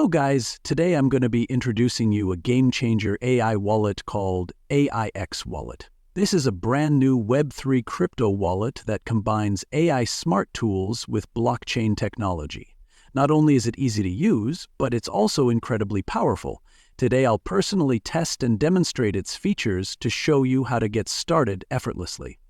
Hello guys, today I'm going to be introducing you a game-changer AI wallet called AIX Wallet. This is a brand new Web3 crypto wallet that combines AI smart tools with blockchain technology. Not only is it easy to use, but it's also incredibly powerful. Today I'll personally test and demonstrate its features to show you how to get started effortlessly.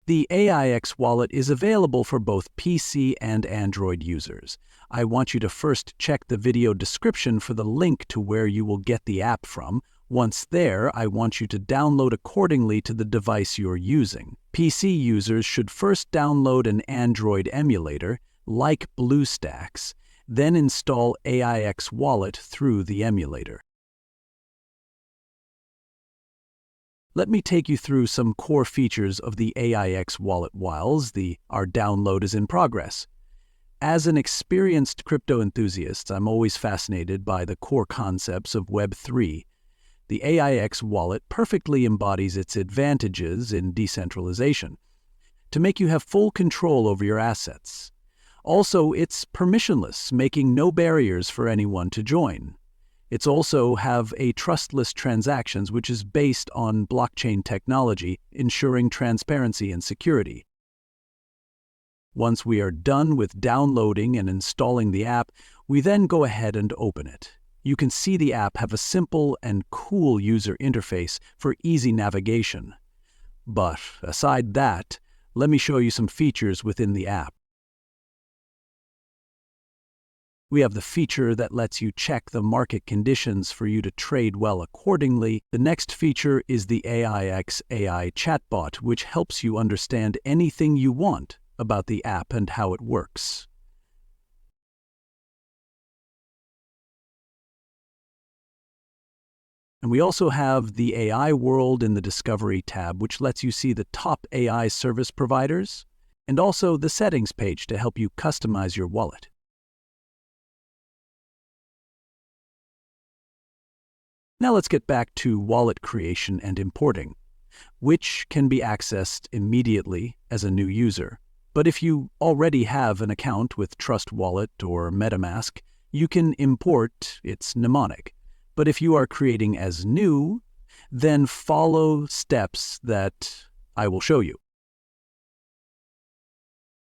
The AIX wallet is available for both PC and Android users. I want you to first check the video description for the link to where you will get the app from. Once there, I want you to download accordingly to the device you're using. PC users should first download an Android emulator, like BlueStacks, then install AIX Wallet through the emulator. Let me take you through some core features of the AIX wallet while our download is in progress. As an experienced crypto enthusiast, I'm always fascinated by the core concepts of Web3. The AIX wallet perfectly embodies its advantages in decentralization, to make you have full control over your assets. Also, it's permissionless, making no barriers for anyone to join. It's also have a trustless transactions, which is based on blockchain technology, ensuring transparency and security. Once we are done with downloading and installing the app, we then go ahead and open it. You can see the app have a simple and cool user interface for easy navigation. But aside that, let me show you some features within the app. We have the feature that lets you check the market conditions for you to trade well accordingly. The next feature is the AIX AI chatbot, which helps you understand anything you want about the app and how it works. And we also have the AI world in the Discovery tab, which lets you see the top AI service providers, and also the settings page to help you customize your wallet. Now let's get back to wallet creation and importing, which can be accessed immediately as a new user. But if you already have an account with Trust Wallet or MetaMask, you can import its mnemonic. But if you are creating as new, then follow steps that I will show you.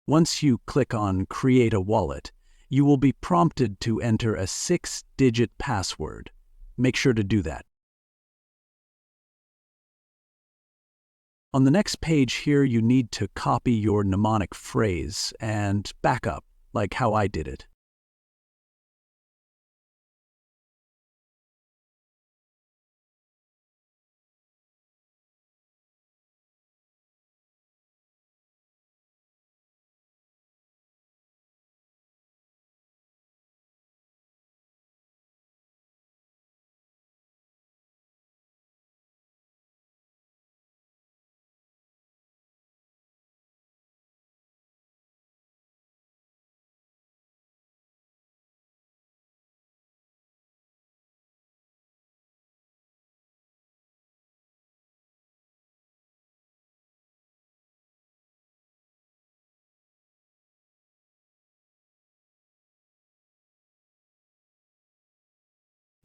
Once you click on Create a Wallet, you will be prompted to enter a 6-digit password. Make sure to do that. On the next page here, you need to copy your mnemonic phrase and back up, like how I did it.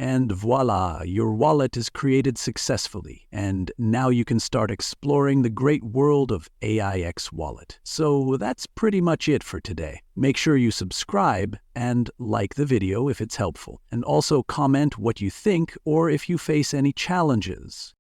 And voila, your wallet is created successfully, and now you can start exploring the great world of AIX Wallet. So that's pretty much it for today. Make sure you subscribe and like the video if it's helpful, and also comment what you think or if you face any challenges.